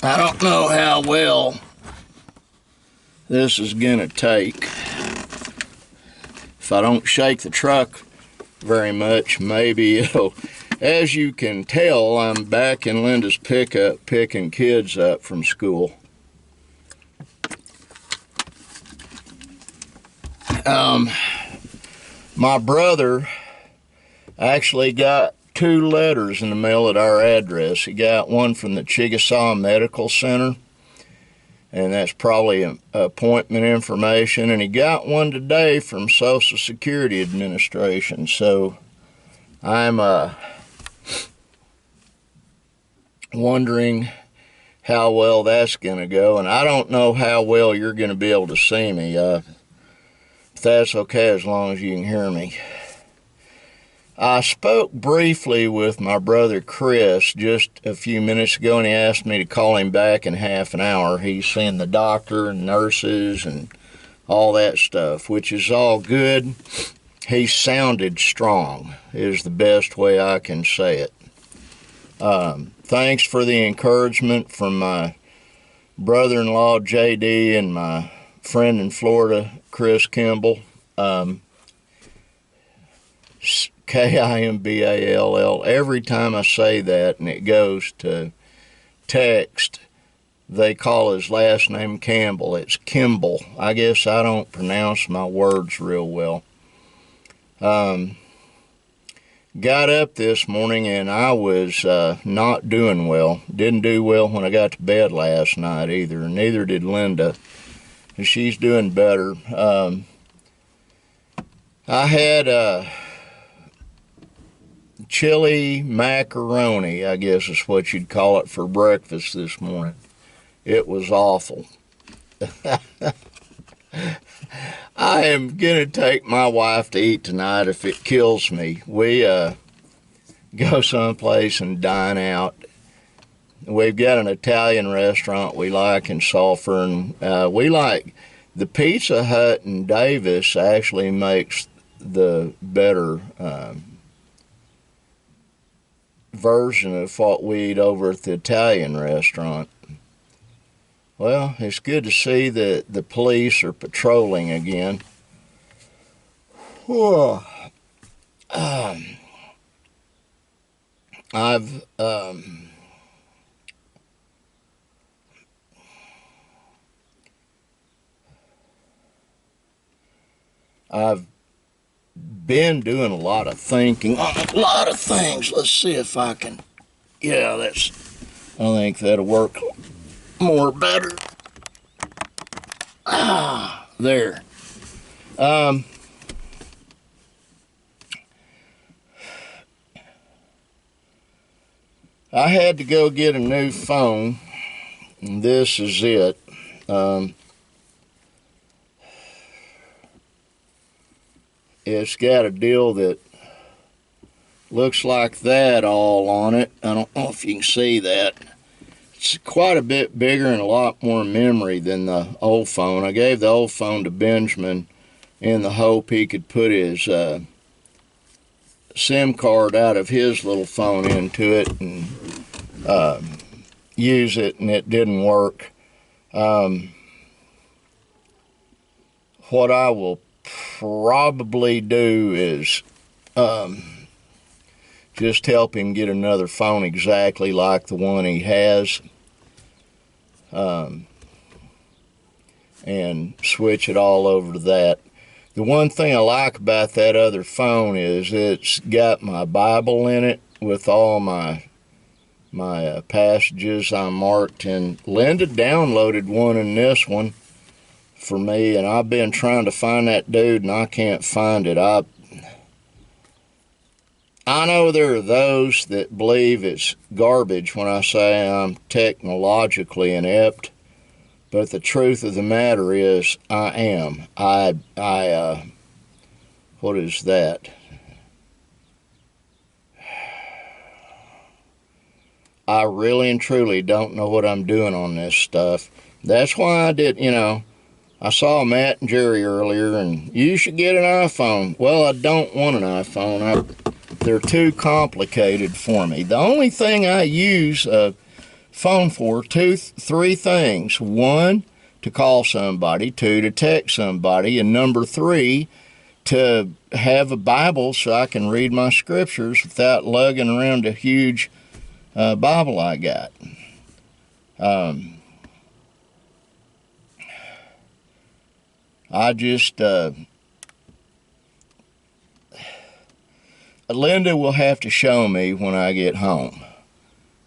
I don't know how well this is gonna take. If I don't shake the truck very much, maybe it'll. As you can tell, I'm back in Linda's pickup picking kids up from school. My brother actually got 2 letters in the mail at our address. He got one from the Chickasaw Medical Center, and that's probably appointment information, and he got one today from Social Security Administration. So I'm wondering how well that's going to go, and I don't know how well you're going to be able to see me. If that's okay, as long as you can hear me. I spoke briefly with my brother Chris just a few minutes ago, and he asked me to call him back in half an hour. He's seeing the doctor and nurses and all that stuff, which is all good. He sounded strong, is the best way I can say it. Thanks for the encouragement from my brother-in-law JD and my friend in Florida, Chris Kimball. Kimball. Every time I say that and it goes to text, they call his last name Campbell. It's Kimball. I guess I don't pronounce my words real well. Got up this morning and I was not doing well. Didn't do well when I got to bed last night either. Neither did Linda. She's doing better. I had chili macaroni, I guess is what you'd call it, for breakfast this morning. It was awful. I am going to take my wife to eat tonight if it kills me. We go someplace and dine out. We've got an Italian restaurant we like in Sulphur, and we like the Pizza Hut in Davis actually makes the better version of what we eat over at the Italian restaurant. Well, it's good to see that the police are patrolling again. I've been doing a lot of thinking on a lot of things. Let's see if I can. Yeah, I think that'll work more better. There. I had to go get a new phone, and this is it. It's got a deal that looks like that all on it. I don't know if you can see that. It's quite a bit bigger and a lot more memory than the old phone. I gave the old phone to Benjamin in the hope he could put his SIM card out of his little phone into it and use it, and it didn't work. What I will probably do is just help him get another phone exactly like the one he has, and switch it all over to that. The one thing I like about that other phone is it's got my Bible in it with all my passages I marked, and Linda downloaded one in this one for me, and I've been trying to find that dude and I can't find it. I know there are those that believe it's garbage when I say I'm technologically inept, but the truth of the matter is I am. What is that? I really and truly don't know what I'm doing on this stuff. That's why I did, I saw Matt and Jerry earlier, and you should get an iPhone. Well, I don't want an iPhone. They're too complicated for me. The only thing I use a phone for, three things. One, to call somebody. Two, to text somebody. And number three, to have a Bible so I can read my scriptures without lugging around a huge Bible I got. I just, Linda will have to show me when I get home.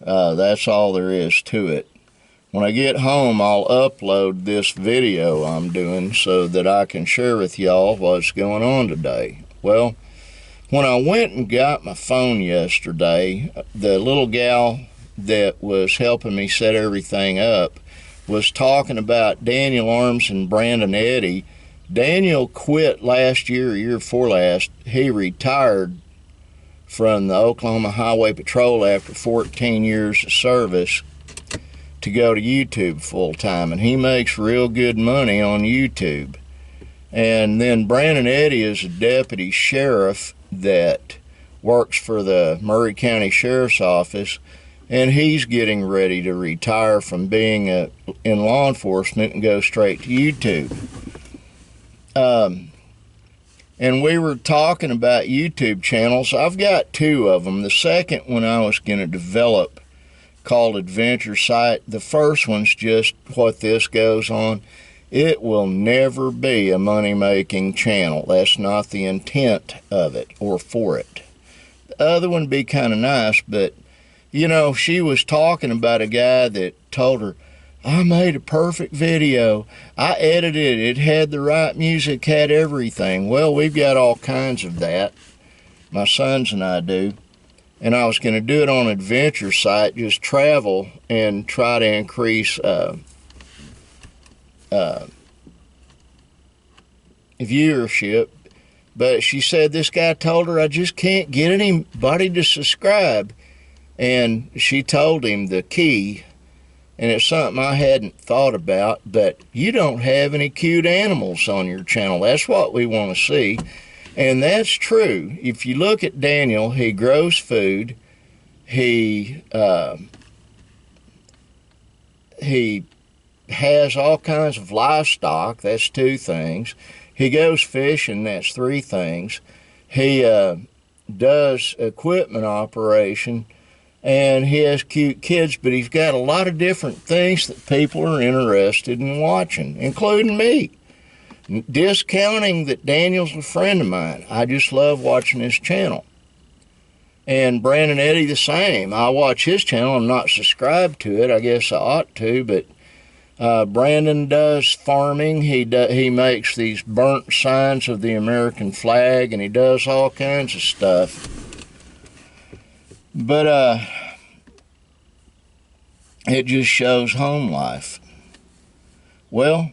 That's all there is to it. When I get home, I'll upload this video I'm doing so that I can share with y'all what's going on today. Well, when I went and got my phone yesterday, the little gal that was helping me set everything up was talking about Daniel Arms and Brandon Eddy. Daniel quit last year, year before last. He retired from the Oklahoma Highway Patrol after 14 years of service to go to YouTube full time, and he makes real good money on YouTube. And then Brandon Eddy is a deputy sheriff that works for the Murray County Sheriff's Office, and he's getting ready to retire from being in law enforcement and go straight to YouTube. And we were talking about YouTube channels. I've got two of them. The second one I was going to develop, called Adventure Site. The first one's just what this goes on. It will never be a money-making channel. That's not the intent of it or for it. The other one would be kind of nice, but, you know, she was talking about a guy that told her, I made a perfect video. I edited it. It had the right music, had everything. Well, we've got all kinds of that. My sons and I do. And I was going to do it on Adventure Site, just travel and try to increase viewership. But she said this guy told her, I just can't get anybody to subscribe. And she told him the key, and it's something I hadn't thought about, but you don't have any cute animals on your channel. That's what we want to see. And that's true. If you look at Daniel, he grows food. He has all kinds of livestock. That's two things. He goes fishing. That's three things. He does equipment operation, and he has cute kids, but he's got a lot of different things that people are interested in watching, including me. Discounting that Daniel's a friend of mine. I just love watching his channel. And Brandon Eddy the same. I watch his channel. I'm not subscribed to it. I guess I ought to, but Brandon does farming. He makes these burnt signs of the American flag, and he does all kinds of stuff. But it just shows home life. Well,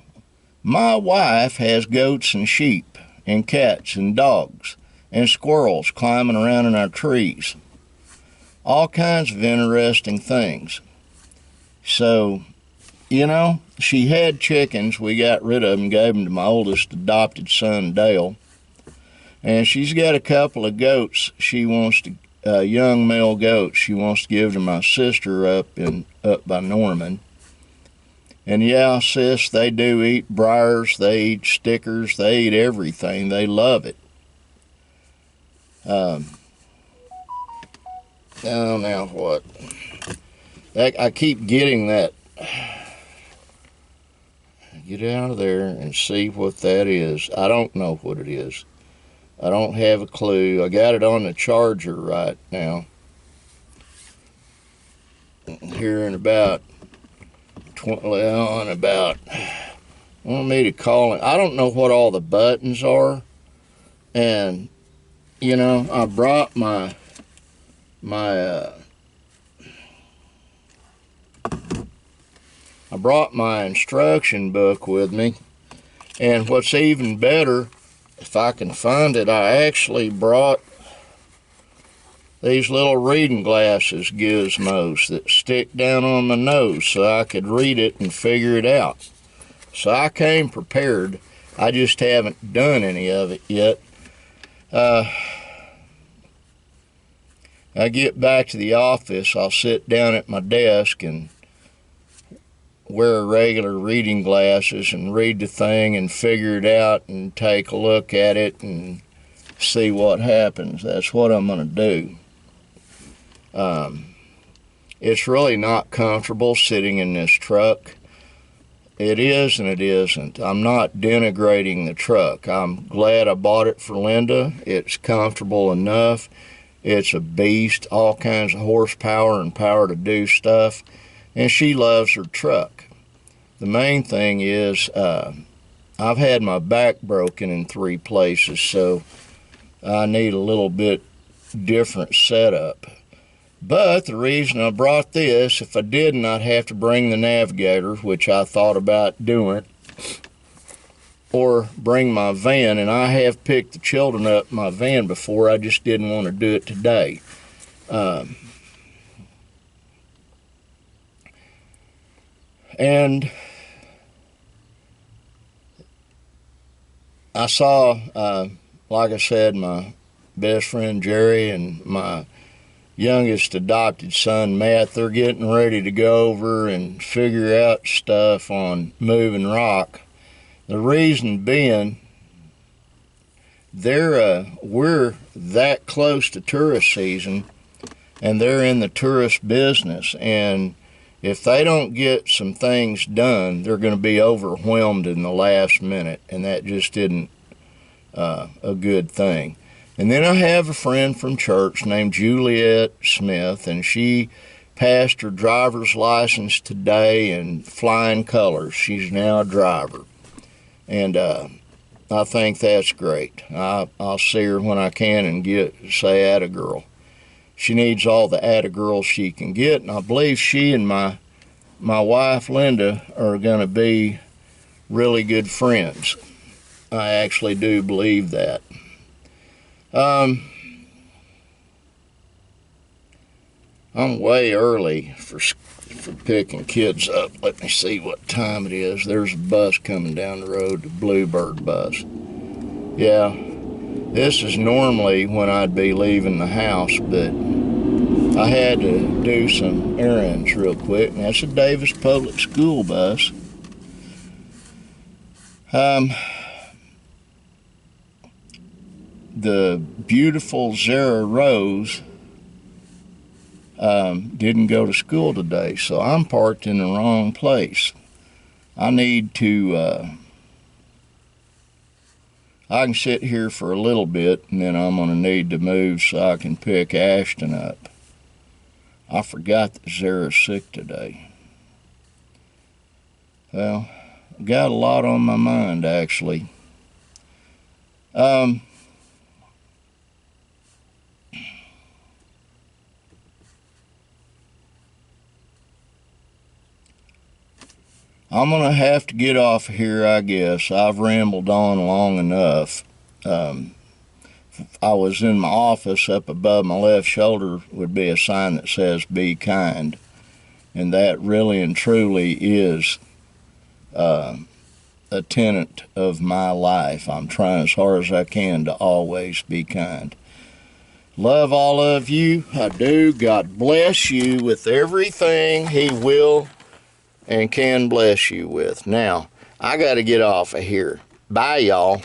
my wife has goats and sheep and cats and dogs and squirrels climbing around in our trees. All kinds of interesting things. So, you know, she had chickens. We got rid of them, gave them to my oldest adopted son, Dale. And she's got a couple of goats she wants to, young male goats she wants to give to my sister up by Norman. And yeah, sis, they do eat briars, they eat stickers, they eat everything. They love it. Oh, now what? I keep getting that. Get out of there and see what that is. I don't know what it is. I don't have a clue. I got it on the charger right now. Here in about want me to call it. I don't know what all the buttons are, and you know, I brought my instruction book with me, and what's even better, if I can find it, I actually brought these little reading glasses gizmos that stick down on my nose so I could read it and figure it out. So I came prepared. I just haven't done any of it yet. I get back to the office, I'll sit down at my desk and wear regular reading glasses and read the thing and figure it out and take a look at it and see what happens. That's what I'm going to do. It's really not comfortable sitting in this truck. It is and it isn't. I'm not denigrating the truck. I'm glad I bought it for Linda. It's comfortable enough. It's a beast, all kinds of horsepower and power to do stuff, and she loves her truck. The main thing is I've had my back broken in 3 places, so I need a little bit different setup. But the reason I brought this, if I didn't, I'd have to bring the Navigator, which I thought about doing, or bring my van, and I have picked the children up in my van before. I just didn't want to do it today. And I saw, like I said, my best friend Jerry and my youngest adopted son Matt, they're getting ready to go over and figure out stuff on moving rock. The reason being, we're that close to tourist season, and they're in the tourist business, and if they don't get some things done, they're going to be overwhelmed in the last minute, and that just isn't a good thing. And then I have a friend from church named Juliet Smith, and she passed her driver's license today in flying colors. She's now a driver, and I think that's great. I'll see her when I can and say atta girl. She needs all the atta girls she can get, and I believe she and my wife Linda are going to be really good friends. I actually do believe that. I'm way early for picking kids up. Let me see what time it is. There's a bus coming down the road, the Bluebird bus. Yeah, this is normally when I'd be leaving the house, but I had to do some errands real quick, and that's a Davis Public School bus. The beautiful Zara Rose didn't go to school today, so I'm parked in the wrong place. I need to, I can sit here for a little bit, and then I'm going to need to move so I can pick Ashton up. I forgot that Zara's sick today. Well, got a lot on my mind, actually. I'm going to have to get off here, I guess. I've rambled on long enough. I was in my office. Up above my left shoulder would be a sign that says, "Be kind." And that really and truly is a tenet of my life. I'm trying as hard as I can to always be kind. Love all of you. I do. God bless you with everything He will and can bless you with. Now, I got to get off of here. Bye, y'all.